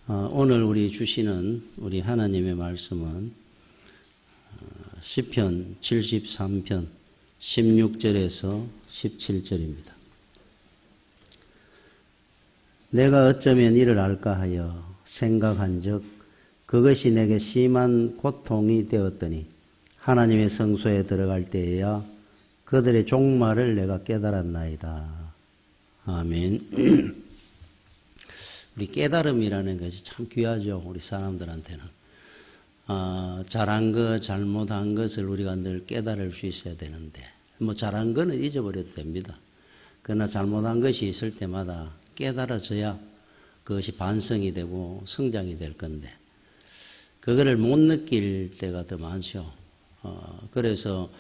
오늘 우리 주시는 우리 하나님의 말씀은 시편 73편 16절에서 17절입니다. 내가 어쩌면 이를 알까 하여 생각한즉 그것이 내게 심한 고통이 되었더니 하나님의 성소에 들어갈 때에야 그들의 종말을 내가 깨달았나이다. 아멘. 우리 깨달음이라는 것이 참 귀하죠. 우리 사람들한테는. 잘한 것, 잘못한 것을 우리가 늘 깨달을 수 있어야 되는데, 잘한 거는 잊어버려도 됩니다. 그러나 잘못한 것이 있을 때마다 깨달아져야 그것이 반성이 되고 성장이 될 건데, 그거를 못 느낄 때가 더 많죠. 그래서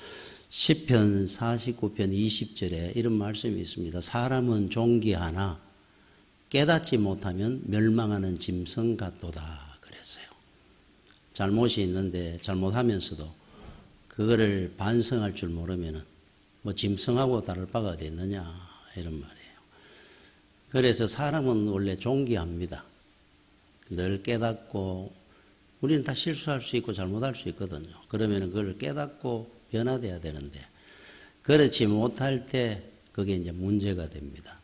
시편 49편 20절에 이런 말씀이 있습니다. 사람은 존귀하나 깨닫지 못하면 멸망하는 짐승 같도다 그랬어요. 잘못이 있는데 잘못하면서도 그거를 반성할 줄 모르면은 짐승하고 다를 바가 어디 있느냐 이런 말이에요. 그래서 사람은 원래 존귀합니다. 늘 깨닫고 우리는 다 실수할 수 있고 잘못할 수 있거든요. 그러면은 그걸 깨닫고 변화돼야 되는데 그렇지 못할 때 그게 이제 문제가 됩니다.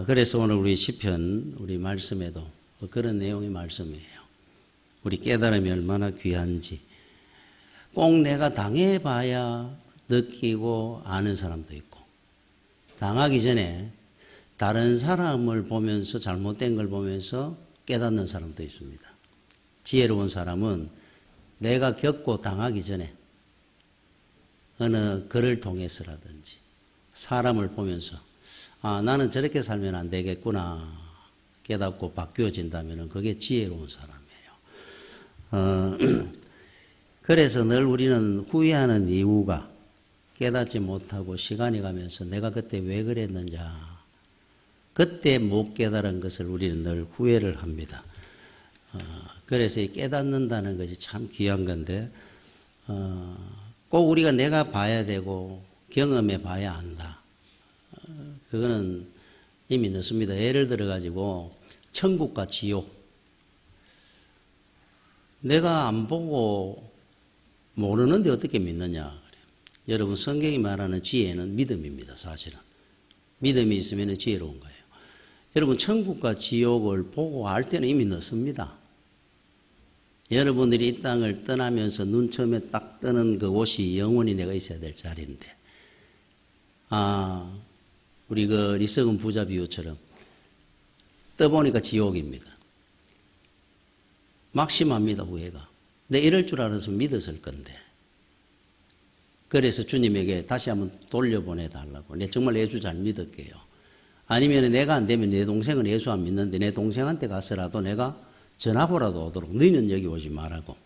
그래서 오늘 우리 시편 우리 말씀에도 그런 내용의 말씀이에요. 우리 깨달음이 얼마나 귀한지 꼭 내가 당해봐야 느끼고 아는 사람도 있고 당하기 전에 다른 사람을 보면서 잘못된 걸 보면서 깨닫는 사람도 있습니다. 지혜로운 사람은 내가 겪고 당하기 전에 어느 글을 통해서라든지 사람을 보면서 나는 저렇게 살면 안 되겠구나 깨닫고 바뀌어진다면 그게 지혜로운 사람이에요. 그래서 늘 우리는 후회하는 이유가 깨닫지 못하고 시간이 가면서 내가 그때 왜 그랬는지 그때 못 깨달은 것을 우리는 늘 후회를 합니다. 그래서 깨닫는다는 것이 참 귀한 건데 꼭 우리가 내가 봐야 되고 경험해 봐야 한다. 그거는 이미 늦습니다. 예를 들어가지고 천국과 지옥 내가 안 보고 모르는데 어떻게 믿느냐. 여러분 성경이 말하는 지혜는 믿음입니다. 사실은 믿음이 있으면 지혜로운 거예요. 여러분 천국과 지옥을 보고 알 때는 이미 늦습니다. 여러분들이 이 땅을 떠나면서 눈 처음에 딱 뜨는 그곳이 영원히 내가 있어야 될 자리인데 우리 리석은 부자 비유처럼 떠보니까 지옥입니다. 막심합니다. 후회가. 내 이럴 줄 알아서 믿었을 건데 그래서 주님에게 다시 한번 돌려보내달라고. 내 정말 예수 잘 믿을게요. 아니면 내가 안 되면 내 동생은 예수 안 믿는데 내 동생한테 가서라도 내가 전하고라도 오도록 너희는 여기 오지 말라고.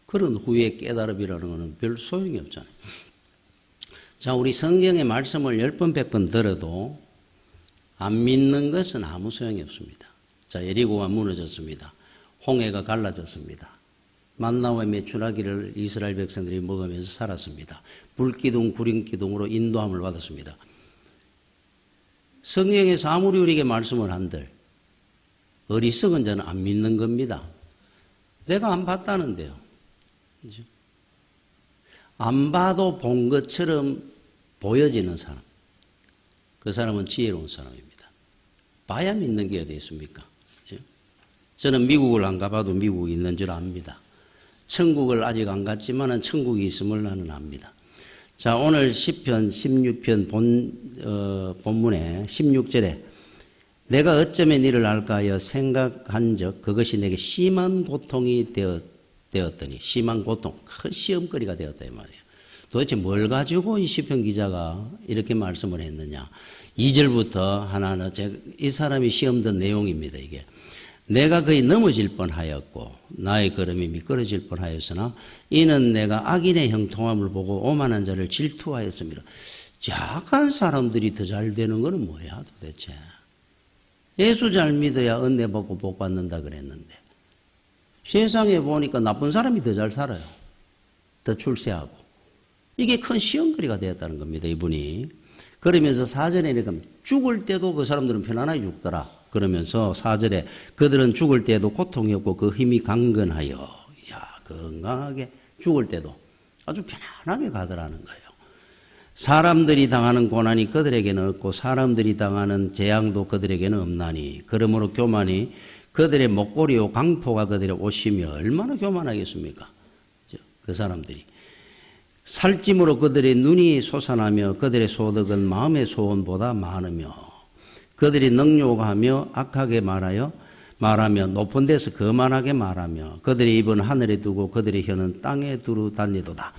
그런 후회 깨달음이라는 것은 별 소용이 없잖아요. 자, 우리 성경의 말씀을 10번, 100번 들어도 안 믿는 것은 아무 소용이 없습니다. 자, 여리고가 무너졌습니다. 홍해가 갈라졌습니다. 만나와 메추라기를 이스라엘 백성들이 먹으면서 살았습니다. 불기둥, 구름기둥으로 인도함을 받았습니다. 성경에서 아무리 우리에게 말씀을 한들 어리석은 자는 안 믿는 겁니다. 내가 안 봤다는데요. 그렇죠? 안 봐도 본 것처럼 보여지는 사람. 그 사람은 지혜로운 사람입니다. 봐야 믿는 게 어디 있습니까? 그렇죠? 저는 미국을 안 가봐도 미국이 있는 줄 압니다. 천국을 아직 안 갔지만 천국이 있음을 나는 압니다. 자, 오늘 시편 16편 본문에 16절에 내가 어쩌면 이를 알까 하여 생각한즉 그것이 내게 심한 고통이 되었더니 심한 고통, 큰 시험거리가 되었다 이 말이에요. 도대체 뭘 가지고 이 시편 기자가 이렇게 말씀을 했느냐. 2절부터 하나하나 이 사람이 시험 든 내용입니다. 이게 내가 거의 넘어질 뻔하였고 나의 걸음이 미끄러질 뻔하였으나 이는 내가 악인의 형통함을 보고 오만한 자를 질투하였습니다. 약한 사람들이 더 잘 되는 것은 뭐야 도대체. 예수 잘 믿어야 은혜 받고 복 받는다 그랬는데 세상에 보니까 나쁜 사람이 더 잘 살아요. 더 출세하고. 이게 큰 시험거리가 되었다는 겁니다. 이분이. 그러면서 사전에 죽을 때도 그 사람들은 편안하게 죽더라. 그러면서 4절에 그들은 죽을 때에도 고통이 없고 그 힘이 강건하여 건강하게 죽을 때도 아주 편안하게 가더라는 거예요. 사람들이 당하는 고난이 그들에게는 없고 사람들이 당하는 재앙도 그들에게는 없나니 그러므로 교만이 그들의 목걸이요 강포가 그들의 옷이며 얼마나 교만하겠습니까? 그 사람들이 살찜으로 그들의 눈이 솟아나며 그들의 소득은 마음의 소원보다 많으며 그들이 능욕하며 악하게 말하며 높은 데서 거만하게 말하며 그들의 입은 하늘에 두고 그들의 혀는 땅에 두루 다니도다.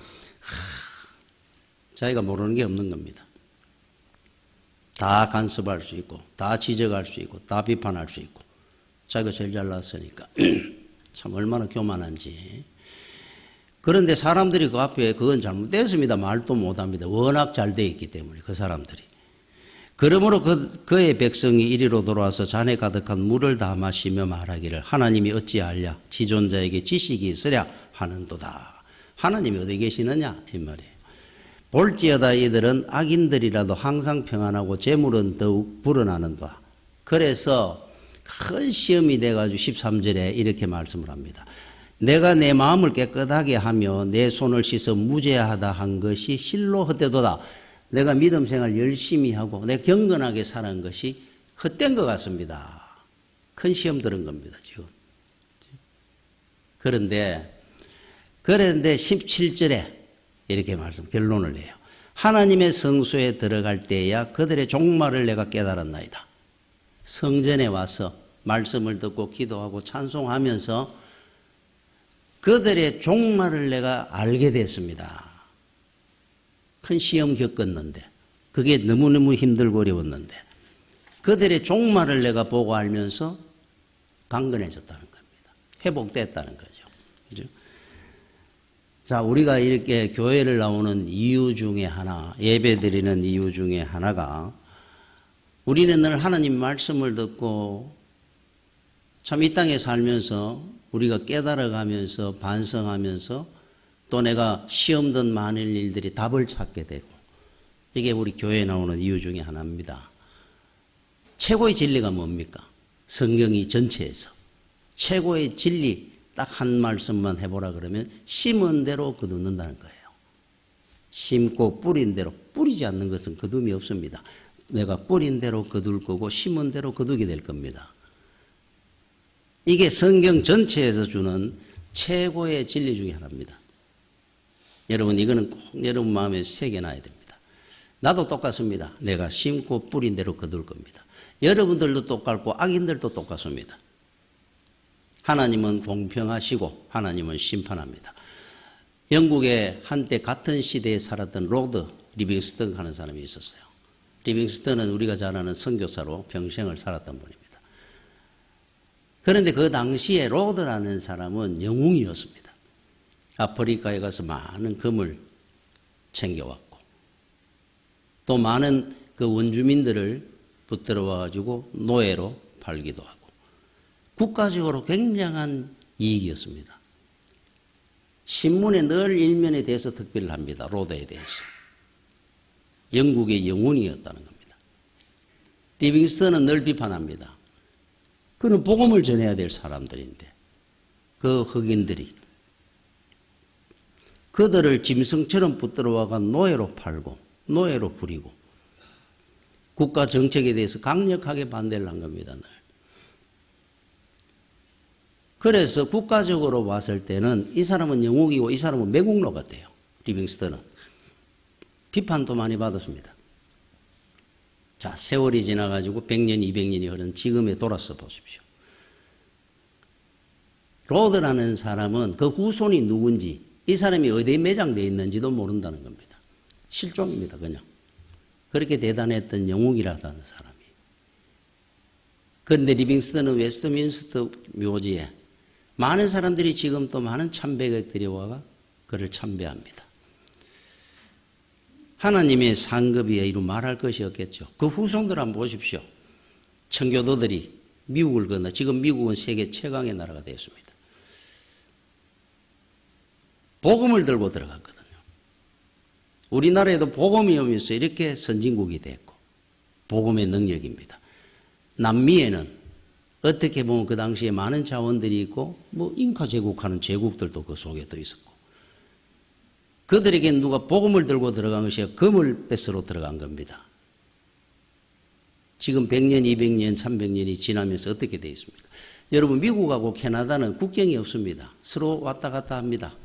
자기가 모르는 게 없는 겁니다. 다 간섭할 수 있고 다 지적할 수 있고 다 비판할 수 있고 자기가 제일 잘났으니까 참 얼마나 교만한지. 그런데 사람들이 그 앞에 그건 잘못됐습니다. 말도 못합니다. 워낙 잘 돼 있기 때문에 그 사람들이. 그러므로 그의 백성이 이리로 돌아와서 잔에 가득한 물을 다 마시며 말하기를 하나님이 어찌하랴 지존자에게 지식이 있으랴 하는도다. 하나님이 어디 계시느냐 이 말이에요. 볼지어다 이들은 악인들이라도 항상 평안하고 재물은 더욱 불어나는도다. 그래서 큰 시험이 돼가지고 13절에 이렇게 말씀을 합니다. 내가 내 마음을 깨끗하게 하며 내 손을 씻어 무죄하다 한 것이 실로 헛되도다. 내가 믿음 생활 열심히 하고 내가 경건하게 사는 것이 헛된 것 같습니다. 큰 시험 들은 겁니다, 지금. 그런데 17절에 이렇게 결론을 내요. 하나님의 성소에 들어갈 때야 그들의 종말을 내가 깨달았나이다. 성전에 와서 말씀을 듣고 기도하고 찬송하면서 그들의 종말을 내가 알게 됐습니다. 큰 시험 겪었는데 그게 너무너무 힘들고 어려웠는데 그들의 종말을 내가 보고 알면서 강건해졌다는 겁니다. 회복됐다는 거죠. 그죠? 자, 우리가 이렇게 교회를 나오는 이유 중에 하나, 예배 드리는 이유 중에 하나가 우리는 늘 하나님 말씀을 듣고 참 이 땅에 살면서 우리가 깨달아가면서 반성하면서 또 내가 시험 든 많은 일들이 답을 찾게 되고 이게 우리 교회에 나오는 이유 중에 하나입니다. 최고의 진리가 뭡니까? 성경이 전체에서 최고의 진리 딱 한 말씀만 해보라 그러면 심은 대로 거두는다는 거예요. 심고 뿌린 대로, 뿌리지 않는 것은 거둠이 없습니다. 내가 뿌린 대로 거둘 거고 심은 대로 거두게 될 겁니다. 이게 성경 전체에서 주는 최고의 진리 중에 하나입니다. 여러분 이거는 꼭 여러분 마음에 새겨놔야 됩니다. 나도 똑같습니다. 내가 심고 뿌린 대로 거둘 겁니다. 여러분들도 똑같고 악인들도 똑같습니다. 하나님은 공평하시고 하나님은 심판합니다. 영국에 한때 같은 시대에 살았던 로드 리빙스턴 하는 사람이 있었어요. 리빙스턴은 우리가 잘 아는 선교사로 평생을 살았던 분입니다. 그런데 그 당시에 로드라는 사람은 영웅이었습니다. 아프리카에 가서 많은 금을 챙겨왔고 또 많은 그 원주민들을 붙들어 와가지고 노예로 팔기도 하고 국가적으로 굉장한 이익이었습니다. 신문에 늘 일면에 대해서 특별히 합니다. 로드에 대해서. 영국의 영웅이었다는 겁니다. 리빙스턴은 늘 비판합니다. 그는 복음을 전해야 될 사람들인데 그 흑인들이 그들을 짐승처럼 붙들어와가 노예로 팔고 노예로 부리고 국가 정책에 대해서 강력하게 반대를 한 겁니다. 늘. 그래서 국가적으로 봤을 때는 이 사람은 영웅이고 이 사람은 매국노 같아요. 리빙스턴은. 비판도 많이 받았습니다. 자, 세월이 지나가지고 100년, 200년이 흐른 지금에 돌아서 보십시오. 로드라는 사람은 그 후손이 누군지 이 사람이 어디에 매장되어 있는지도 모른다는 겁니다. 실종입니다, 그냥. 그렇게 대단했던 영웅이라는 사람이. 그런데 리빙스턴은 웨스트민스터 묘지에 많은 사람들이 지금 또 많은 참배객들이 와가 그를 참배합니다. 하나님의 상급이에 이루 말할 것이 없겠죠. 그 후손들 한번 보십시오. 청교도들이 미국을 건너 지금 미국은 세계 최강의 나라가 되었습니다. 복음을 들고 들어갔거든요. 우리나라에도 복음이 오면서 이렇게 선진국이 됐고 복음의 능력입니다. 남미에는 어떻게 보면 그 당시에 많은 자원들이 있고 뭐 잉카 제국하는 제국들도 그 속에 더 있었고 그들에게 누가 복음을 들고 들어간 것이 금을 뺏으러 들어간 겁니다. 지금 100년, 200년, 300년이 지나면서 어떻게 되어 있습니까? 여러분 미국하고 캐나다는 국경이 없습니다. 서로 왔다 갔다 합니다.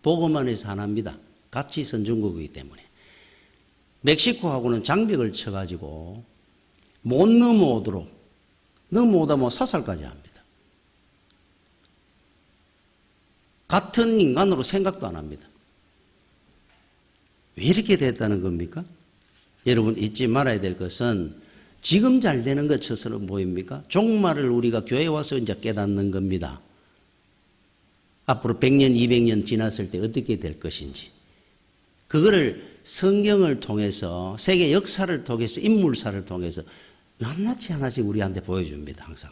복음 안에서 하나입니다. 같이 선진국이기 때문에. 멕시코하고는 장벽을 쳐가지고 못 넘어오도록 넘어오다 뭐 사살까지 합니다. 같은 인간으로 생각도 안 합니다. 왜 이렇게 됐다는 겁니까? 여러분 잊지 말아야 될 것은 지금 잘 되는 것처럼 보입니까? 종말을 우리가 교회에 와서 이제 깨닫는 겁니다. 앞으로 100년, 200년 지났을 때 어떻게 될 것인지. 그거를 성경을 통해서 세계 역사를 통해서 인물사를 통해서 낱낱이 하나씩 우리한테 보여줍니다. 항상.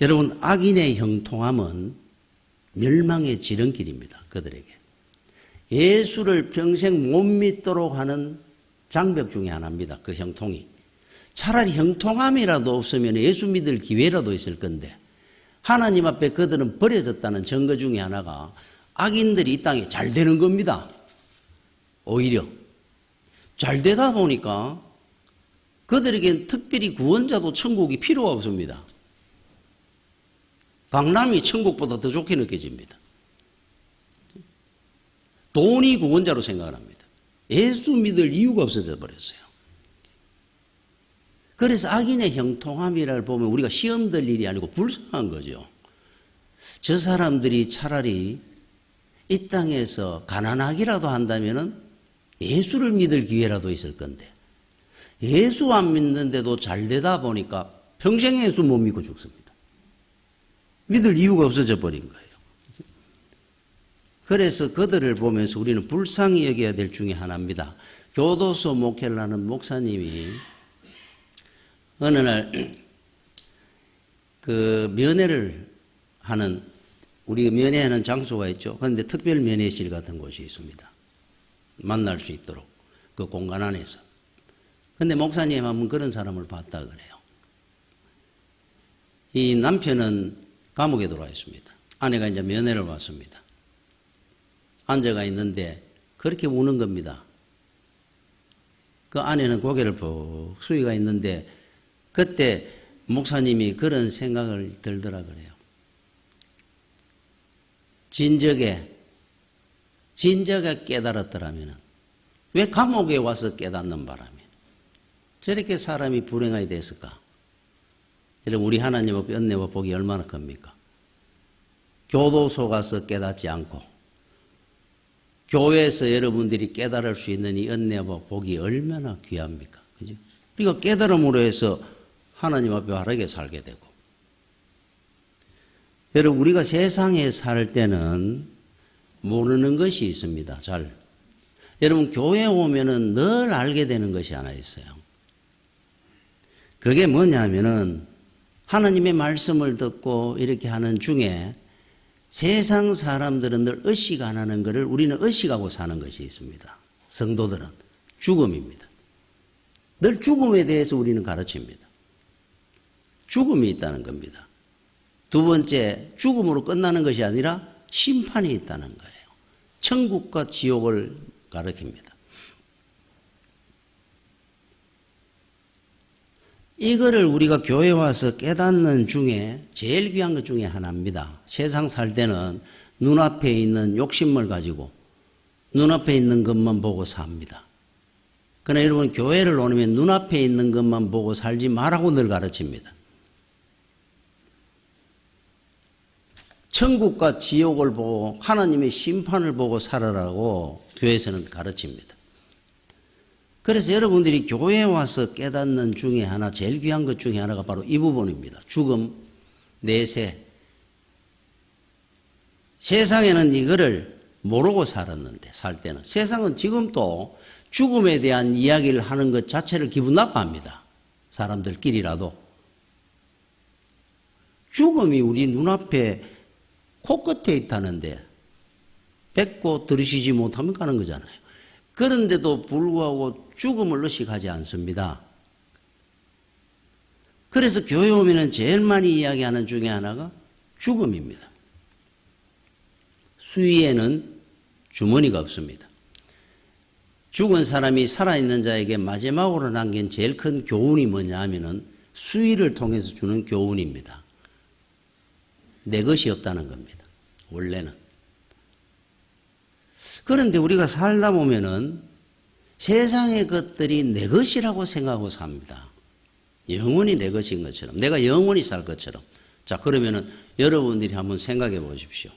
여러분 악인의 형통함은 멸망의 지름길입니다. 그들에게. 예수를 평생 못 믿도록 하는 장벽 중에 하나입니다. 그 형통이. 차라리 형통함이라도 없으면 예수 믿을 기회라도 있을 건데 하나님 앞에 그들은 버려졌다는 증거 중에 하나가 악인들이 이 땅에 잘 되는 겁니다. 오히려 잘 되다 보니까 그들에겐 특별히 구원자도 천국이 필요가 없습니다. 강남이 천국보다 더 좋게 느껴집니다. 돈이 구원자로 생각을 합니다. 예수 믿을 이유가 없어져 버렸어요. 그래서 악인의 형통함이라를 보면 우리가 시험 들 일이 아니고 불쌍한 거죠. 저 사람들이 차라리 이 땅에서 가난하기라도 한다면은 예수를 믿을 기회라도 있을 건데 예수 안 믿는데도 잘 되다 보니까 평생 예수 못 믿고 죽습니다. 믿을 이유가 없어져 버린 거예요. 그래서 그들을 보면서 우리는 불쌍히 여겨야 될 중에 하나입니다. 교도소 목회를 하는 목사님이 어느 날 그 면회를 하는 우리가 면회하는 장소가 있죠. 그런데 특별 면회실 같은 곳이 있습니다. 만날 수 있도록 그 공간 안에서. 근데 목사님 한번 그런 사람을 봤다 그래요. 이 남편은 감옥에 들어와 있습니다. 아내가 이제 면회를 왔습니다. 앉아가 있는데 그렇게 우는 겁니다. 그 아내는 고개를 푹 숙이가 있는데 그때 목사님이 그런 생각을 들더라 그래요. 진작에 깨달았더라면 왜 감옥에 와서 깨닫는 바람에 저렇게 사람이 불행하게 됐을까? 여러분 우리 하나님 앞에 은혜와 복이 얼마나 큽니까? 교도소 가서 깨닫지 않고 교회에서 여러분들이 깨달을 수 있는 이 은혜와 복이 얼마나 귀합니까? 그죠? 그러니까 깨달음으로 해서 하나님 앞에 바르게 살게 되고. 여러분, 우리가 세상에 살 때는 모르는 것이 있습니다. 잘. 여러분, 교회에 오면은 늘 알게 되는 것이 하나 있어요. 그게 뭐냐면은 하나님의 말씀을 듣고 이렇게 하는 중에 세상 사람들은 늘 의식 안 하는 것을 우리는 의식하고 사는 것이 있습니다. 성도들은 죽음입니다. 늘 죽음에 대해서 우리는 가르칩니다. 죽음이 있다는 겁니다. 두 번째, 죽음으로 끝나는 것이 아니라 심판이 있다는 거예요. 천국과 지옥을 가르칩니다. 이거를 우리가 교회에 와서 깨닫는 중에 제일 귀한 것 중에 하나입니다. 세상 살 때는 눈앞에 있는 욕심을 가지고 눈앞에 있는 것만 보고 삽니다. 그러나 여러분 교회를 오면 눈앞에 있는 것만 보고 살지 말라고 늘 가르칩니다. 천국과 지옥을 보고 하나님의 심판을 보고 살아라고 교회에서는 가르칩니다. 그래서 여러분들이 교회에 와서 깨닫는 중에 하나, 제일 귀한 것 중에 하나가 바로 이 부분입니다. 죽음, 내세. 세상에는 이거를 모르고 살았는데, 살 때는. 세상은 지금도 죽음에 대한 이야기를 하는 것 자체를 기분 나빠합니다. 사람들끼리라도. 죽음이 우리 눈앞에 코끝에 있다는데, 뱉고 들으시지 못하면 가는 거잖아요. 그런데도 불구하고 죽음을 의식하지 않습니다. 그래서 교회 오면은 제일 많이 이야기하는 중에 하나가 죽음입니다. 수위에는 주머니가 없습니다. 죽은 사람이 살아있는 자에게 마지막으로 남긴 제일 큰 교훈이 뭐냐 하면은 수위를 통해서 주는 교훈입니다. 내 것이 없다는 겁니다. 원래는. 그런데 우리가 살다 보면은 세상의 것들이 내 것이라고 생각하고 삽니다. 영원히 내 것인 것처럼, 내가 영원히 살 것처럼. 자, 그러면은 여러분들이 한번 생각해 보십시오.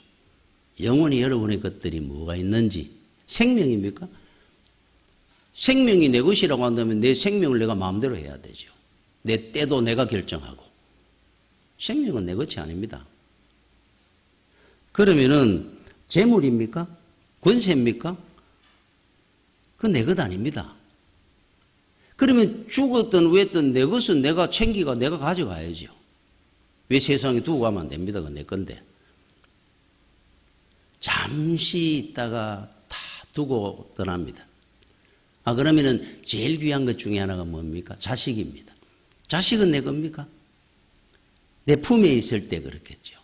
영원히 여러분의 것들이 뭐가 있는지. 생명입니까? 생명이 내 것이라고 한다면 내 생명을 내가 마음대로 해야 되죠. 내 때도 내가 결정하고. 생명은 내 것이 아닙니다. 그러면은 재물입니까? 권세입니까? 그건 내 것 아닙니다. 그러면 죽었든 왜든 내 것은 내가 챙기고 내가 가져가야죠. 왜 세상에 두고 가면 안 됩니다. 그건 내 건데. 잠시 있다가 다 두고 떠납니다. 그러면은 제일 귀한 것 중에 하나가 뭡니까? 자식입니다. 자식은 내 겁니까? 내 품에 있을 때 그렇겠죠.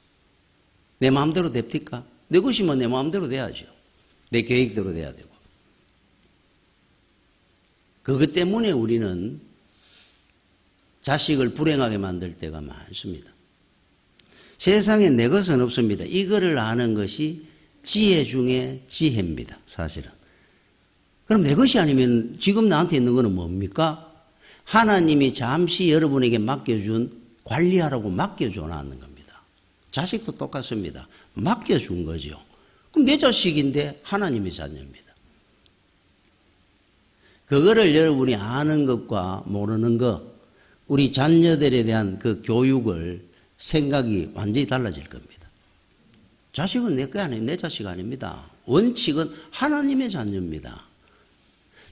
내 마음대로 됩니까? 내 것이면 내 마음대로 돼야죠. 내 계획대로 돼야 되고. 그것 때문에 우리는 자식을 불행하게 만들 때가 많습니다. 세상에 내 것은 없습니다. 이거를 아는 것이 지혜 중에 지혜입니다. 사실은. 그럼 내 것이 아니면 지금 나한테 있는 것은 뭡니까? 하나님이 잠시 여러분에게 맡겨준 관리하라고 맡겨줘놨는 겁니다. 자식도 똑같습니다. 맡겨준 거죠. 그럼 내 자식인데 하나님의 자녀입니다. 그거를 여러분이 아는 것과 모르는 것, 우리 자녀들에 대한 그 교육을 생각이 완전히 달라질 겁니다. 자식은 내 거 아니에요. 내 자식 아닙니다. 원칙은 하나님의 자녀입니다.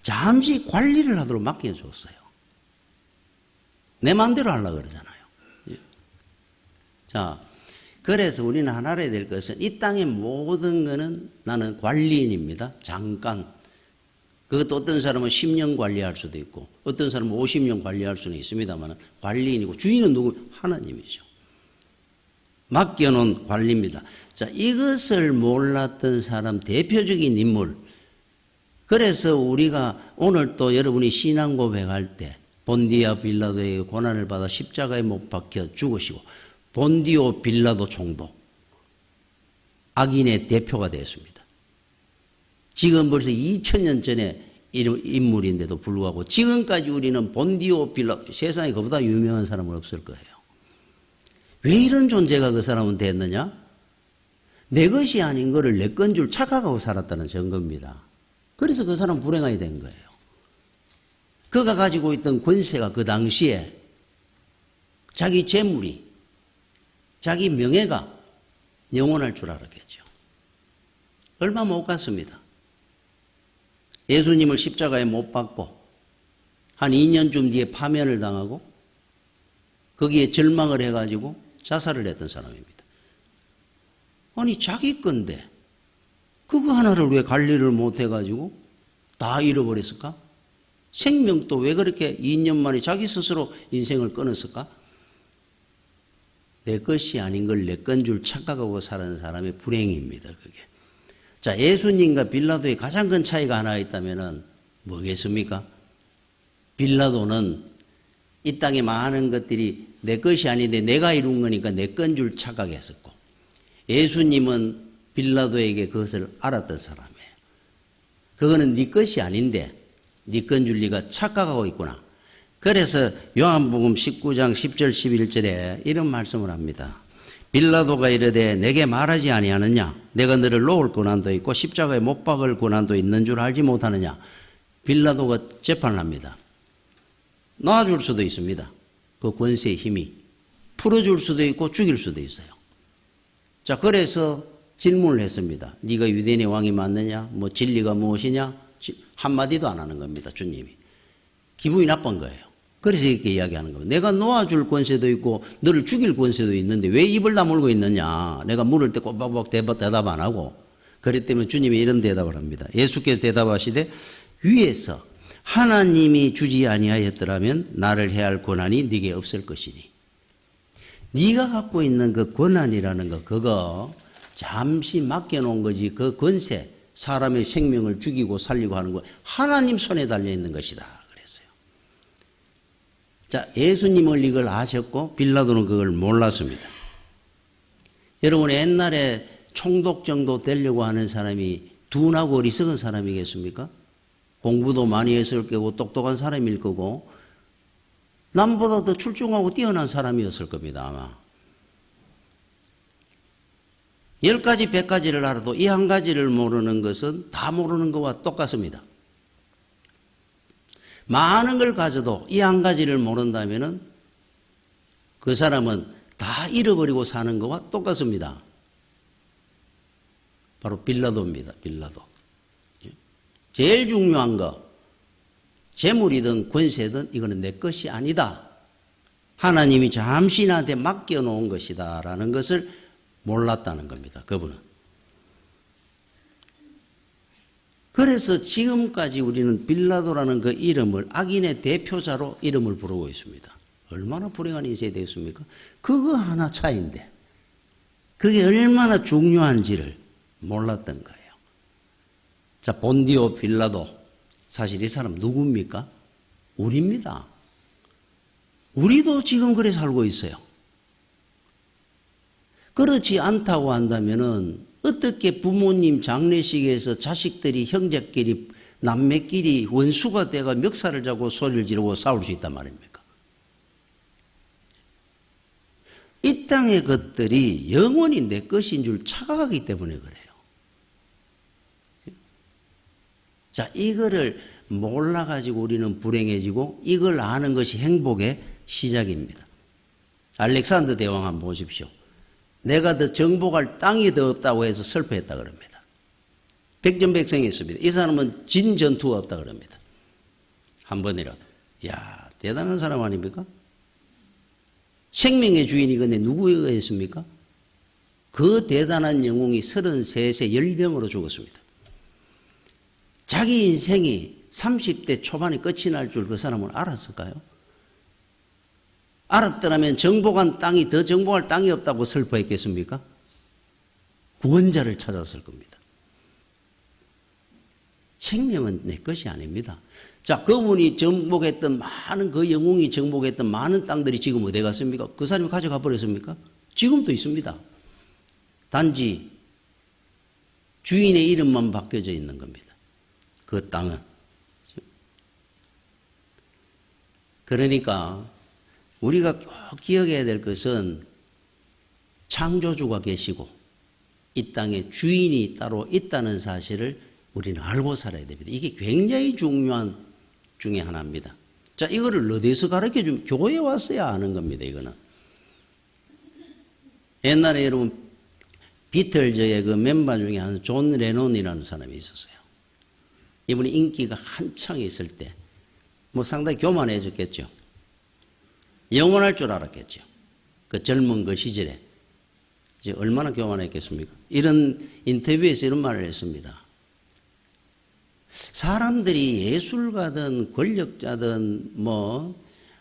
잠시 관리를 하도록 맡겨줬어요. 내 마음대로 하려고 그러잖아요. 자, 그래서 우리는 하나 알아야 될 것은 이 땅의 모든 것은 나는 관리인입니다. 잠깐. 그것도 어떤 사람은 10년 관리할 수도 있고 어떤 사람은 50년 관리할 수는 있습니다만 관리인이고 주인은 누구? 하나님이죠. 맡겨놓은 관리입니다. 자, 이것을 몰랐던 사람 대표적인 인물. 그래서 우리가 오늘 또 여러분이 신앙 고백할 때 본디아 빌라도에게 고난을 받아 십자가에 못 박혀 죽으시고 본디오 빌라도 총독 악인의 대표가 되었습니다. 지금 벌써 2000년 전에 인물인데도 불구하고 지금까지 우리는 본디오 빌라도 세상에 그보다 유명한 사람은 없을 거예요. 왜 이런 존재가 그 사람은 됐느냐? 내 것이 아닌 거를 내 건 줄 착각하고 살았다는 증거입니다. 그래서 그 사람 불행하게 된 거예요. 그가 가지고 있던 권세가 그 당시에 자기 재물이 자기 명예가 영원할 줄 알았겠죠. 얼마 못 갔습니다. 예수님을 십자가에 못 박고 한 2년쯤 뒤에 파면을 당하고 거기에 절망을 해가지고 자살을 했던 사람입니다. 아니 자기 건데 그거 하나를 왜 관리를 못 해가지고 다 잃어버렸을까? 생명도 왜 그렇게 2년 만에 자기 스스로 인생을 끊었을까? 내 것이 아닌 걸 내 건 줄 착각하고 사는 사람의 불행입니다. 그게. 자, 예수님과 빌라도의 가장 큰 차이가 하나 있다면은 뭐겠습니까? 빌라도는 이 땅에 많은 것들이 내 것이 아닌데 내가 이룬 거니까 내 건 줄 착각했었고 예수님은 빌라도에게 그것을 알았던 사람이에요. 그거는 네 것이 아닌데 네 건 줄 네가 착각하고 있구나. 그래서 요한복음 19장 10절 11절에 이런 말씀을 합니다. 빌라도가 이르되 내게 말하지 아니하느냐? 내가 너를 놓을 고난도 있고 십자가에 못 박을 고난도 있는 줄 알지 못하느냐? 빌라도가 재판을 합니다. 놔줄 수도 있습니다. 그 권세의 힘이. 풀어줄 수도 있고 죽일 수도 있어요. 자, 그래서 질문을 했습니다. 네가 유대인의 왕이 맞느냐? 뭐 진리가 무엇이냐? 한마디도 안 하는 겁니다. 주님이. 기분이 나쁜 거예요. 그래서 이렇게 이야기하는 겁니다. 내가 놓아줄 권세도 있고 너를 죽일 권세도 있는데 왜 입을 다물고 있느냐. 내가 물을 때 꼬박꼬박 대답 안 하고. 그랬기 때문에 주님이 이런 대답을 합니다. 예수께서 대답하시되 위에서 하나님이 주지 아니하였더라면 나를 해할 권한이 네게 없을 것이니. 네가 갖고 있는 그 권한이라는 거, 그거 잠시 맡겨놓은 거지. 그 권세, 사람의 생명을 죽이고 살리고 하는 거 하나님 손에 달려 있는 것이다 그랬어요. 자, 예수님을 이걸 아셨고 빌라도는 그걸 몰랐습니다. 여러분, 옛날에 총독 정도 되려고 하는 사람이 둔하고 어리석은 사람이겠습니까? 공부도 많이 했을 거고 똑똑한 사람일 거고 남보다 더 출중하고 뛰어난 사람이었을 겁니다. 아마 10가지 100가지를 알아도 이 한 가지를 모르는 것은 다 모르는 것과 똑같습니다. 많은 걸 가져도 이 한 가지를 모른다면 그 사람은 다 잃어버리고 사는 것과 똑같습니다. 바로 빌라도입니다. 빌라도. 제일 중요한 거, 재물이든 권세든 이거는 내 것이 아니다. 하나님이 잠시 나한테 맡겨놓은 것이다 라는 것을 몰랐다는 겁니다. 그분은. 그래서 지금까지 우리는 빌라도라는 그 이름을 악인의 대표자로 이름을 부르고 있습니다. 얼마나 불행한 인생이 되겠습니까? 그거 하나 차이인데 그게 얼마나 중요한지를 몰랐던 거예요. 자, 본디오 빌라도, 사실 이 사람 누굽니까? 우리입니다. 우리도 지금 그래 살고 있어요. 그렇지 않다고 한다면은 어떻게 부모님 장례식에서 자식들이, 형제끼리, 남매끼리 원수가 돼가 멱살을 잡고 소리를 지르고 싸울 수 있단 말입니까? 이 땅의 것들이 영원히 내 것인 줄 착각하기 때문에 그래요. 자, 이거를 몰라가지고 우리는 불행해지고 이걸 아는 것이 행복의 시작입니다. 알렉산더 대왕 한번 보십시오. 내가 더 정복할 땅이 더 없다고 해서 슬퍼했다 그럽니다. 백전백승했습니다. 이 사람은 진 전투가 없다 그럽니다. 한 번이라도. 이야, 대단한 사람 아닙니까? 생명의 주인이 근데 누구가 했습니까? 그 대단한 영웅이 33세 열병으로 죽었습니다. 자기 인생이 30대 초반에 끝이 날 줄 그 사람은 알았을까요? 알았더라면 정복한 땅이 더 정복할 땅이 없다고 슬퍼했겠습니까? 구원자를 찾았을 겁니다. 생명은 내 것이 아닙니다. 자, 그분이 정복했던 많은, 그 영웅이 정복했던 많은 땅들이 지금 어디 갔습니까? 그 사람이 가져가 버렸습니까? 지금도 있습니다. 단지 주인의 이름만 바뀌어져 있는 겁니다. 그 땅은. 그러니까 우리가 꼭 기억해야 될 것은 창조주가 계시고 이 땅에 주인이 따로 있다는 사실을 우리는 알고 살아야 됩니다. 이게 굉장히 중요한 중에 하나입니다. 자, 이거를 어디서 가르쳐 주면 교회에 왔어야 아는 겁니다. 이거는. 옛날에 여러분 비틀즈의 그 멤버 중에 한 존 레논이라는 사람이 있었어요. 이분이 인기가 한창 있을 때 뭐 상당히 교만해졌겠죠. 영원할 줄 알았겠죠. 그 젊은 그 시절에. 이제 얼마나 교만했겠습니까? 이런 인터뷰에서 이런 말을 했습니다. 사람들이 예술가든 권력자든 뭐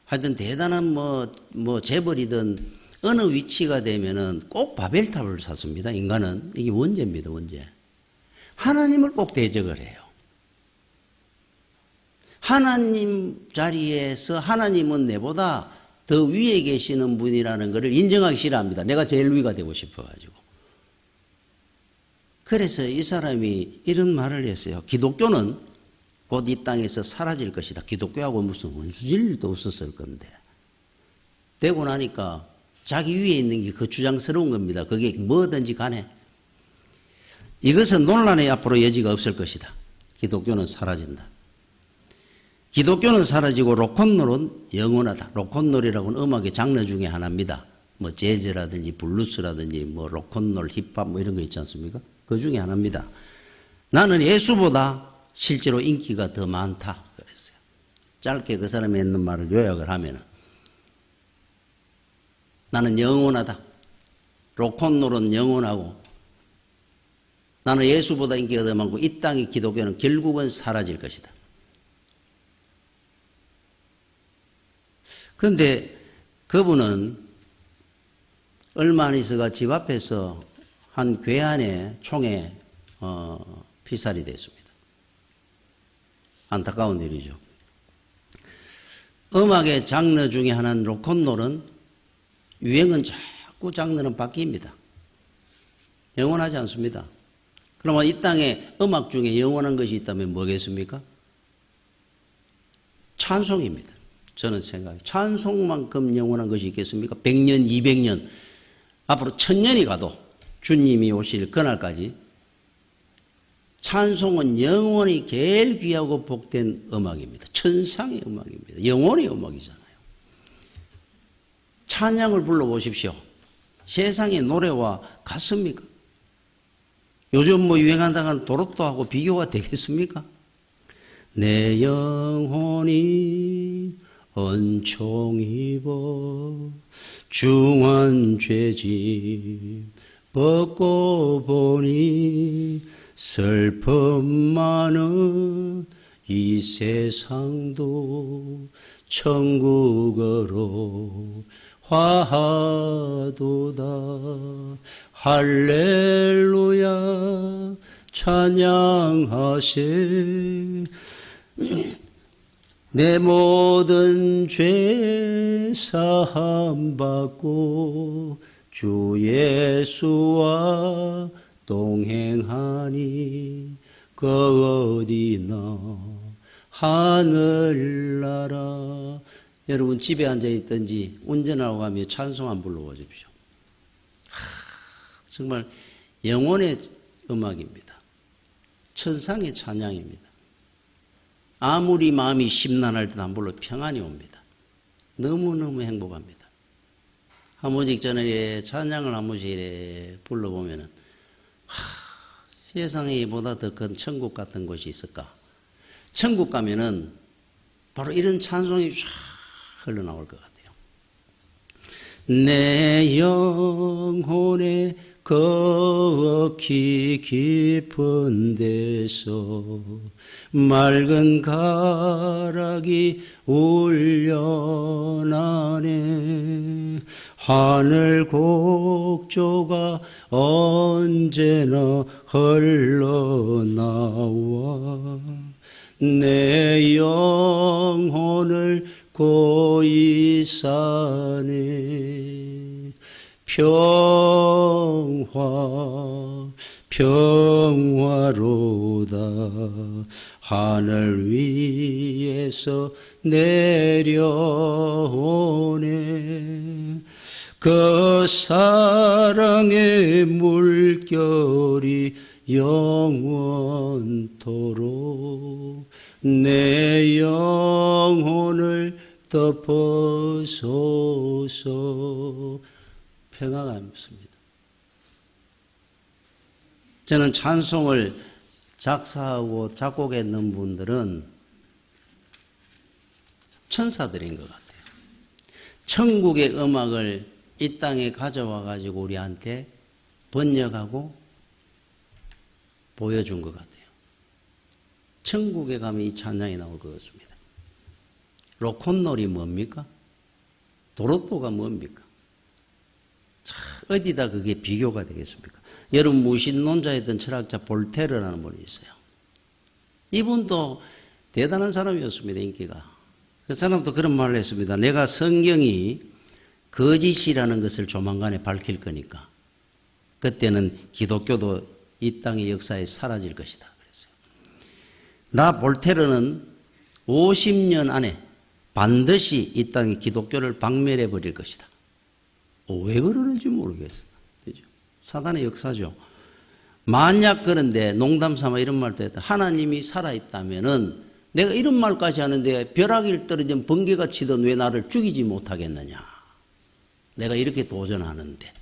하여튼 대단한 뭐 재벌이든 어느 위치가 되면은 꼭 바벨탑을 샀습니다. 인간은. 이게 원죄입니다. 원죄. 하나님을 꼭 대적을 해요. 하나님 자리에서 하나님은 내보다 더 위에 계시는 분이라는 것을 인정하기 싫어합니다. 내가 제일 위가 되고 싶어가지고. 그래서 이 사람이 이런 말을 했어요. 기독교는 곧 이 땅에서 사라질 것이다. 기독교하고 무슨 원수질 일도 없었을 건데. 되고 나니까 자기 위에 있는 게 그 주장스러운 겁니다. 그게 뭐든지 간에. 이것은 논란의 앞으로 여지가 없을 것이다. 기독교는 사라진다. 기독교는 사라지고 로큰롤은 영원하다. 로큰롤이라고는 음악의 장르 중에 하나입니다. 뭐 재즈라든지 블루스라든지 뭐 로큰롤, 힙합 뭐 이런 거 있지 않습니까? 그 중에 하나입니다. 나는 예수보다 실제로 인기가 더 많다. 그랬어요. 짧게 그 사람이 했는 말을 요약을 하면은 나는 영원하다. 로큰롤은 영원하고 나는 예수보다 인기가 더 많고 이 땅의 기독교는 결국은 사라질 것이다. 그런데 그분은 얼마 안 있어가 집 앞에서 한 괴한의 총에 피살이 됐습니다. 안타까운 일이죠. 음악의 장르 중에 하나는 로큰롤은 유행은 자꾸 장르는 바뀝니다. 영원하지 않습니다. 그러면 이 땅에 음악 중에 영원한 것이 있다면 뭐겠습니까? 찬송입니다. 저는 생각해요. 찬송만큼 영원한 것이 있겠습니까? 100년, 200년, 앞으로 1000년이 가도 주님이 오실 그날까지 찬송은 영원히 제일 귀하고 복된 음악입니다. 천상의 음악입니다. 영원의 음악이잖아요. 찬양을 불러보십시오. 세상의 노래와 같습니까? 요즘 유행한다는 도로또하고 비교가 되겠습니까? 내 영혼이 은총 입어 중한 죄짐 벗고 보니 슬픔 많은 이 세상도 천국으로 화하도다. 할렐루야 찬양하세. 내 모든 죄 사함 받고 주 예수와 동행하니 그 어디나 하늘나라. 여러분 집에 앉아있든지 운전하고 가며 찬송 한 불러보십시오. 정말 영혼의 음악입니다. 천상의 찬양입니다. 아무리 마음이 심란할 때 한 불러 평안이 옵니다. 너무너무 행복합니다. 한 번씩 전에 찬양을 한 번씩 불러보면은 세상에 이보다 더 큰 천국 같은 곳이 있을까? 천국 가면은 바로 이런 찬송이 쫙 흘러나올 것 같아요. 내 영혼에 거기 깊은 데서 맑은 가락이 울려나네. 하늘 곡조가 언제나 흘러나와 내 영혼을 고이 사네. 평화로다. 하늘 위에서 내려오네. 그 사랑의 물결이 영원토록 내 영혼을 덮어소서. 평화가 없습니다. 저는 찬송을 작사하고 작곡했는 분들은 천사들인 것 같아요. 천국의 음악을 이 땅에 가져와 가지고 우리한테 번역하고 보여준 것 같아요. 천국에 가면 이 찬양이 나올 것 같습니다. 로큰롤이 뭡니까? 도로또가 뭡니까? 어디다 그게 비교가 되겠습니까? 여러분 무신론자였던 철학자 볼테르라는 분이 있어요. 이분도 대단한 사람이었습니다. 인기가. 그 사람도 그런 말을 했습니다. 내가 성경이 거짓이라는 것을 조만간에 밝힐 거니까 그때는 기독교도 이 땅의 역사에 사라질 것이다. 그랬어요. 나 볼테르는 50년 안에 반드시 이 땅의 기독교를 박멸해 버릴 것이다. 왜 그러는지 모르겠어요. 그죠? 사단의 역사죠. 만약 그런데 농담 삼아 이런 말도 했다. 하나님이 살아있다면은 내가 이런 말까지 하는데 벼락일 떨어진 번개가 치던 왜 나를 죽이지 못하겠느냐. 내가 이렇게 도전하는데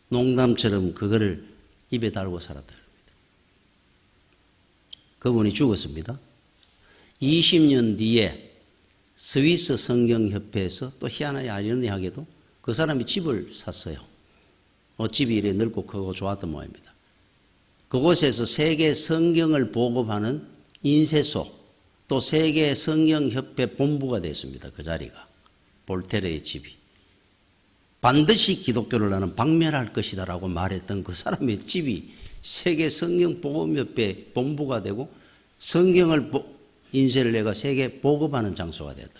농담처럼 그거를 입에 달고 살았다. 그분이 죽었습니다. 20년 뒤에 스위스 성경협회에서 또 희한하게 아이러니하게도 그 사람이 집을 샀어요. 집이 이래 넓고 크고 좋았던 모양입니다. 그곳에서 세계 성경을 보급하는 인쇄소 또 세계 성경협회 본부가 됐습니다. 그 자리가. 볼테르의 집이. 반드시 기독교를 나는 박멸할 것이다라고 말했던 그 사람의 집이 세계 성경 복음협회 본부가 되고 성경을 인쇄를 내가 세계 보급하는 장소가 됐다.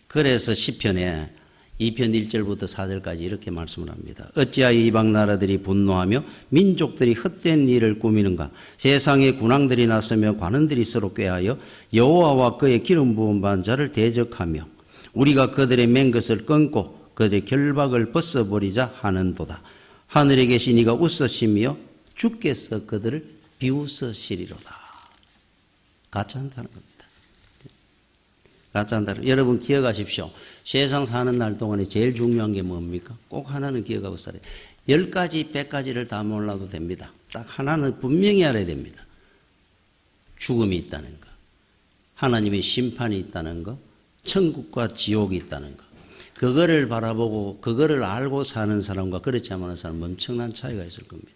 그래서 시편에 2편 1절부터 4절까지 이렇게 말씀을 합니다. 어찌하여 이방 나라들이 분노하며 민족들이 헛된 일을 꾸미는가. 세상의 군왕들이 나서며 관원들이 서로 꾀하여 여호와와 그의 기름 부은 받은 자를 대적하며 우리가 그들의 맨 것을 끊고 그들의 결박을 벗어버리자 하는도다. 하늘에 계신 이가 웃으시며 주께서 그들을 비웃으시리로다. 가짜한다는 겁니다. 가짜한다는. 여러분 기억하십시오. 세상 사는 날 동안에 제일 중요한 게 뭡니까? 꼭 하나는 기억하고 살아요. 10가지, 100가지를 다 몰라도 됩니다. 딱 하나는 분명히 알아야 됩니다. 죽음이 있다는 거. 하나님의 심판이 있다는 거. 천국과 지옥이 있다는 거. 그거를 바라보고 그거를 알고 사는 사람과 그렇지 않은 사람은 엄청난 차이가 있을 겁니다.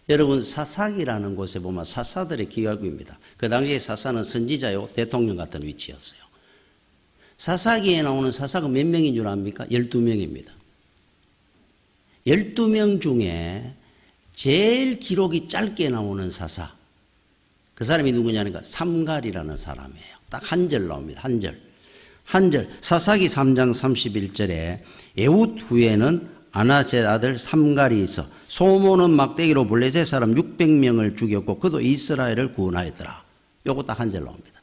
여러분 사사기라는 곳에 보면 사사들의 기각입니다. 그 당시에 사사는 선지자요 대통령 같은 위치였어요. 사사기에 나오는 사사가 몇 명인 줄 압니까? 12명입니다. 12명 중에 제일 기록이 짧게 나오는 사사. 그 사람이 누구냐니까 삼갈이라는 사람이에요. 딱 한 절 나옵니다. 한 절. 사사기 3장 31절에 에훗 후에는 아나셋 아들 삼갈이 있어 소몬은 막대기로 블레셋 사람 600명을 죽였고 그도 이스라엘을 구원하였더라. 요거 딱 한 절 나옵니다.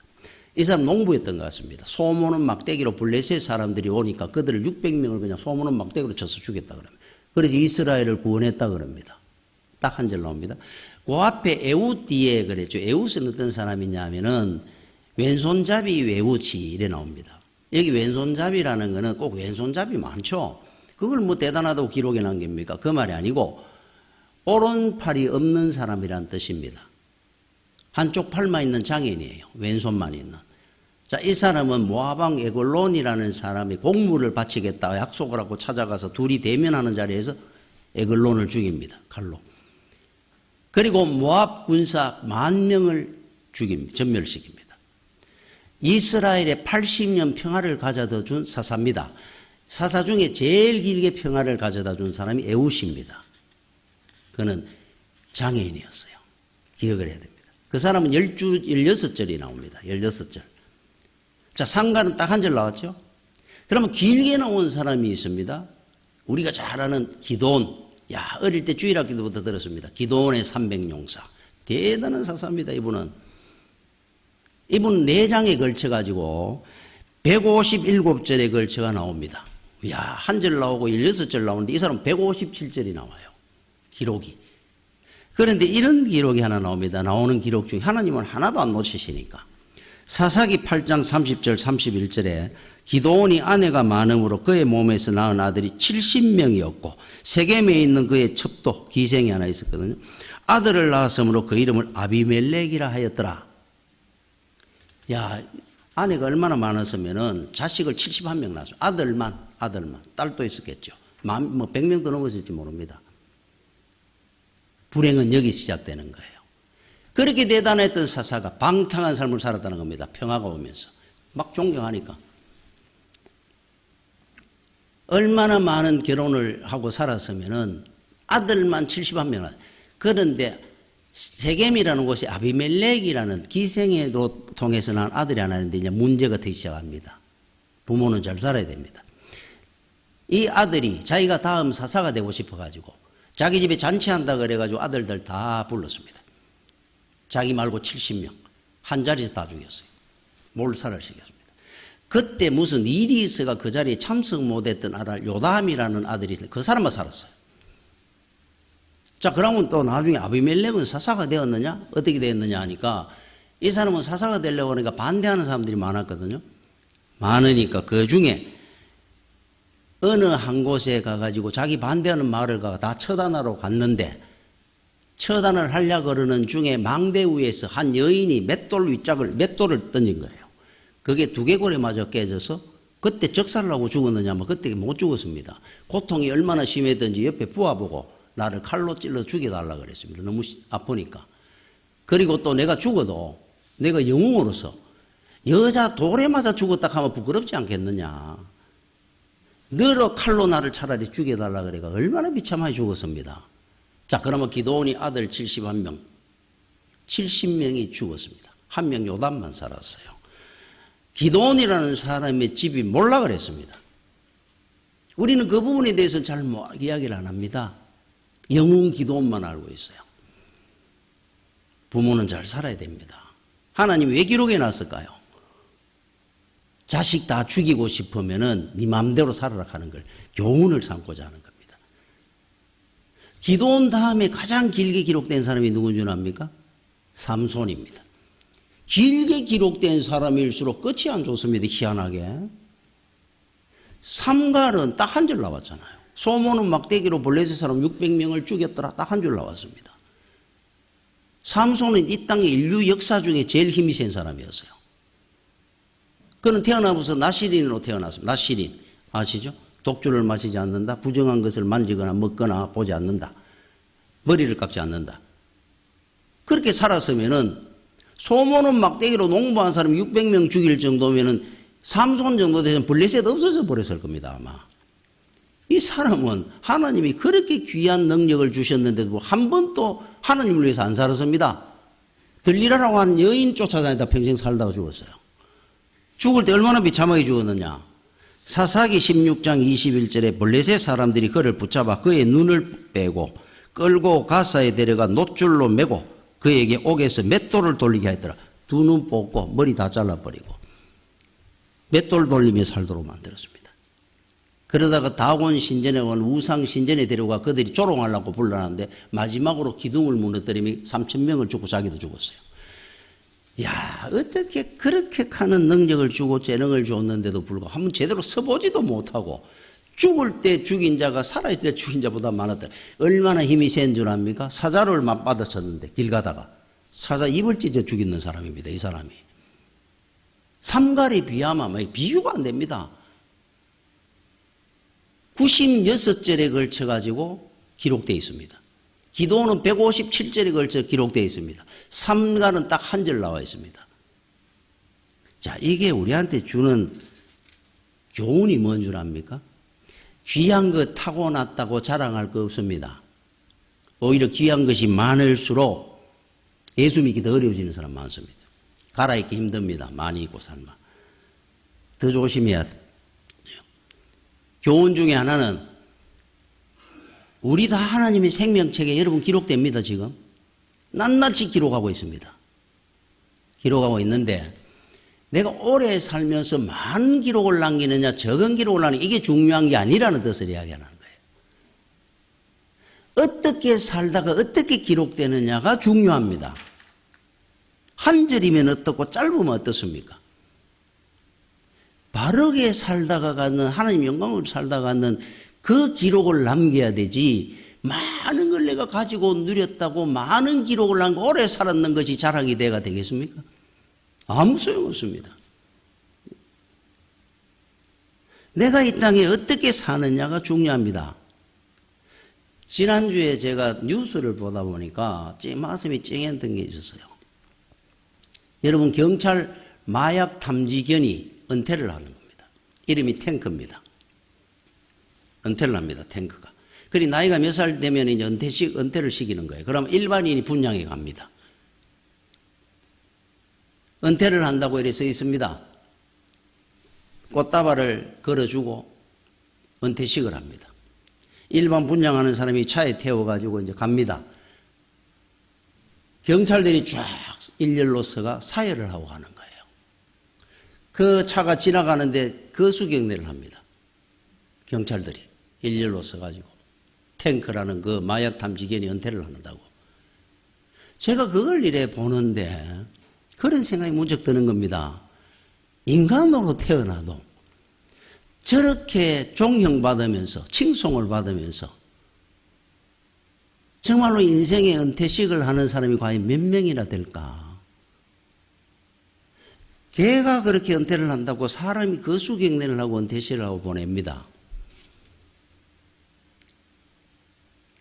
이 사람 농부였던 것 같습니다. 소몬은 막대기로 블레셋 사람들이 오니까 그들을 600명을 그냥 소몬은 막대기로 쳐서 죽였다 그럽니다. 그래서 이스라엘을 구원했다 그럽니다. 딱 한 절 나옵니다. 그 앞에 에훗 뒤에 그랬죠. 에훗은 어떤 사람이냐면은 왼손잡이 외우치 이래 나옵니다. 여기 왼손잡이라는 거는 꼭 왼손잡이 많죠. 그걸 뭐 대단하다고 기록해 놓은 겁니까? 그 말이 아니고 오른팔이 없는 사람이란 뜻입니다. 한쪽 팔만 있는 장애인이에요. 왼손만 있는. 자, 이 사람은 모아방 에글론이라는 사람이 곡물을 바치겠다 약속을 하고 찾아가서 둘이 대면하는 자리에서 에글론을 죽입니다. 칼로. 그리고 모압 군사 10,000명을 죽입니다. 전멸시킵니다. 이스라엘의 80년 평화를 가져다 준 사사입니다. 사사 중에 제일 길게 평화를 가져다 준 사람이 에훗입니다. 그는 장애인이었어요. 기억을 해야 됩니다. 그 사람은 16절이 나옵니다. 16절. 자, 상가는 딱 한 절 나왔죠? 그러면 길게 나온 사람이 있습니다. 우리가 잘 아는 기드온. 야, 어릴 때 주일학기도부터 들었습니다. 기드온의 300용사. 대단한 사사입니다, 이분은. 이분 4장에 걸쳐가지고 157절에 걸쳐가 나옵니다. 이야, 한 절 나오고 16절 나오는데 이 사람은 157절이 나와요. 기록이. 그런데 이런 기록이 하나 나옵니다. 나오는 기록 중에 하나님은 하나도 안 놓치시니까. 사사기 8장 30절 31절에 기드온이 아내가 많음으로 그의 몸에서 낳은 아들이 70명이었고 세겜에 있는 그의 첩도 기생이 하나 있었거든요. 아들을 낳았으므로 그 이름을 아비멜렉이라 하였더라. 야, 아내가 얼마나 많았으면은 자식을 71명 낳았어요. 아들만. 딸도 있었겠죠. 뭐 100명도 넘었을지 모릅니다. 불행은 여기 시작되는 거예요. 그렇게 대단했던 사사가 방탕한 삶을 살았다는 겁니다. 평화가 오면서. 막 존경하니까. 얼마나 많은 결혼을 하고 살았으면은 아들만 71명. 그런데 세겜이라는 곳이 아비멜렉이라는 기생으로 통해서 난 아들이 하나 있는데 이제 문제가 되기 시작합니다. 부모는 잘 살아야 됩니다. 이 아들이 자기가 다음 사사가 되고 싶어가지고 자기 집에 잔치한다 그래가지고 아들들 다 불렀습니다. 자기 말고 70명. 한 자리에서 다 죽였어요. 몰살을 시켰습니다. 그때 무슨 일이 있어가 그 자리에 참석 못했던 아들 요담이라는 아들이 있어요. 그 사람만 살았어요. 자, 그러면 또 나중에 아비멜렉은 사사가 되었느냐? 어떻게 되었느냐 하니까 이 사람은 사사가 되려고 하니까 반대하는 사람들이 많았거든요. 많으니까 그 중에 어느 한 곳에 가가지고 자기 반대하는 마을을 가가 다 처단하러 갔는데 처단을 하려고 그러는 중에 망대 위에서 한 여인이 맷돌을 던진 거예요. 그게 두개골에 맞아 깨져서 그때 적살나고 죽었느냐 하면 그때 못 죽었습니다. 고통이 얼마나 심했던지 옆에 부하보고 나를 칼로 찔러 죽여달라고 그랬습니다. 너무 아프니까. 그리고 또 내가 죽어도 내가 영웅으로서 여자 돌에 맞아 죽었다 하면 부끄럽지 않겠느냐. 너로 칼로 나를 차라리 죽여달라 그래가 얼마나 비참하게 죽었습니다. 자, 그러면 기도원이 아들 71명, 70명이 죽었습니다. 한 명 요담만 살았어요. 기도원이라는 사람의 집이 몰라 그랬습니다. 우리는 그 부분에 대해서는 잘 이야기를 안 합니다. 영웅 기도원만 알고 있어요. 부모는 잘 살아야 됩니다. 하나님 왜 기록해 놨을까요? 자식 다 죽이고 싶으면은 네 마음대로 살아라 하는 걸 교훈을 삼고자 하는 겁니다. 기도원 다음에 가장 길게 기록된 사람이 누군 줄 압니까? 삼손입니다. 길게 기록된 사람일수록 끝이 안 좋습니다. 희한하게. 삼갈은 딱 한 줄 나왔잖아요. 소모는 막대기로 블레셋 사람 600명을 죽였더라. 딱 한 줄 나왔습니다. 삼손은 이 땅의 인류 역사 중에 제일 힘이 센 사람이었어요. 그는 태어나면서 나시린으로 태어났습니다. 나시린 아시죠? 독주를 마시지 않는다. 부정한 것을 만지거나 먹거나 보지 않는다. 머리를 깎지 않는다. 그렇게 살았으면은 소모는 막대기로 농부한 사람 600명 죽일 정도면은 삼손 정도 되면 블레셋 없어져 버렸을 겁니다, 아마. 이 사람은 하나님이 그렇게 귀한 능력을 주셨는데도 한 번도 하나님을 위해서 안 살았습니다. 들리라라고 하는 여인 쫓아다니다 평생 살다가 죽었어요. 죽을 때 얼마나 비참하게 죽었느냐. 사사기 16장 21절에 블레셋 사람들이 그를 붙잡아 그의 눈을 빼고 끌고 가사에 데려가 놋줄로 매고 그에게 옥에서 맷돌을 돌리게 했더라. 두 눈 뽑고 머리 다 잘라버리고 맷돌 돌리며 살도록 만들었습니다. 그러다가 다곤 신전에 온 우상 신전에 데려가 그들이 조롱하려고 불러놨는데 마지막으로 기둥을 무너뜨리며 3,000명을 죽고 자기도 죽었어요. 야, 어떻게 그렇게 하는 능력을 주고 재능을 줬는데도 불구하고 한번 제대로 서보지도 못하고 죽을 때 죽인 자가 살아있을 때 죽인 자보다 많았다. 얼마나 힘이 센 줄 압니까? 사자를 맞받아쳤는데 길 가다가 사자 입을 찢어 죽이는 사람입니다. 이 사람이. 삼갈에 비하면 비유가 안 됩니다. 96절에 걸쳐가지고 기록되어 있습니다. 기도는 157절에 걸쳐 기록되어 있습니다. 삼갈은 딱 한 절 나와 있습니다. 자, 이게 우리한테 주는 교훈이 뭔 줄 압니까? 귀한 것 타고났다고 자랑할 거 없습니다. 오히려 귀한 것이 많을수록 예수 믿기 더 어려워지는 사람 많습니다. 갈아입기 힘듭니다. 많이 입고 살면. 더 조심해야 돼요. 교훈 중에 하나는 우리 다 하나님의 생명책에 여러분 기록됩니다. 지금 낱낱이 기록하고 있습니다. 기록하고 있는데 내가 오래 살면서 많은 기록을 남기느냐 적은 기록을 남기느냐 이게 중요한 게 아니라는 뜻을 이야기하는 거예요. 어떻게 살다가 어떻게 기록되느냐가 중요합니다. 한 절이면 어떻고 짧으면 어떻습니까? 바르게 살다가 갖는 하나님 영광을 살다가 갖는 그 기록을 남겨야 되지 많은 걸 내가 가지고 누렸다고 많은 기록을 남기고 오래 살았는 것이 자랑이 돼가 되겠습니까? 아무 소용없습니다. 내가 이 땅에 어떻게 사느냐가 중요합니다. 지난주에 제가 뉴스를 보다 보니까 가슴이 찡했던 게 있었어요. 여러분 경찰 마약 탐지견이 은퇴를 하는 겁니다. 이름이 탱크입니다. 은퇴를 합니다. 탱크가. 그리 나이가 몇 살 되면 이제 은퇴를 시키는 거예요. 그러면 일반인이 분양해 갑니다. 은퇴를 한다고 이래 써 있습니다. 꽃다발을 걸어주고 은퇴식을 합니다. 일반 분양하는 사람이 차에 태워가지고 이제 갑니다. 경찰들이 쫙 일렬로 서가 사열을 하고 가는 거예요. 그 차가 지나가는데 거수경례를 합니다. 경찰들이 일렬로 서가지고 탱크라는 그 마약 탐지견이 은퇴를 한다고. 제가 그걸 이래 보는데 그런 생각이 문득 드는 겁니다. 인간으로 태어나도 저렇게 존경받으면서 칭송을 받으면서 정말로 인생의 은퇴식을 하는 사람이 과연 몇 명이나 될까? 개가 그렇게 은퇴를 한다고 사람이 거수경례를 하고 은퇴식을 하고 보냅니다.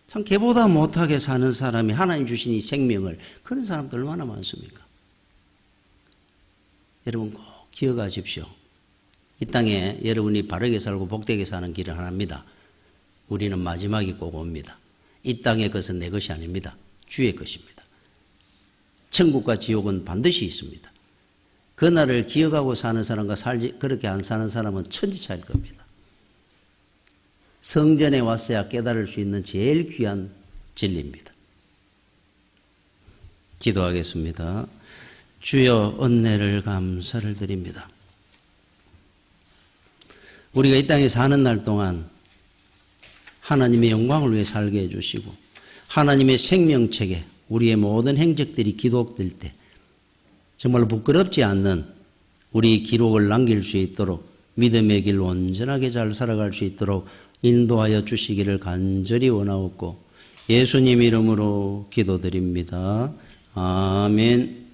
참 개보다 못하게 사는 사람이 하나님 주신 이 생명을 그런 사람들 얼마나 많습니까? 여러분 꼭 기억하십시오. 이 땅에 여러분이 바르게 살고 복되게 사는 길은 하나입니다. 우리는 마지막이 꼭 옵니다. 이 땅의 것은 내 것이 아닙니다. 주의 것입니다. 천국과 지옥은 반드시 있습니다. 그날을 기억하고 사는 사람과 그렇게 안 사는 사람은 천지 차이일 겁니다. 성전에 왔어야 깨달을 수 있는 제일 귀한 진리입니다. 기도하겠습니다. 주여 은혜를 감사를 드립니다. 우리가 이 땅에 사는 날 동안 하나님의 영광을 위해 살게 해주시고 하나님의 생명책에 우리의 모든 행적들이 기록될 때 정말 부끄럽지 않는 우리 기록을 남길 수 있도록 믿음의 길 온전하게 잘 살아갈 수 있도록 인도하여 주시기를 간절히 원하옵고 예수님 이름으로 기도드립니다. 아멘.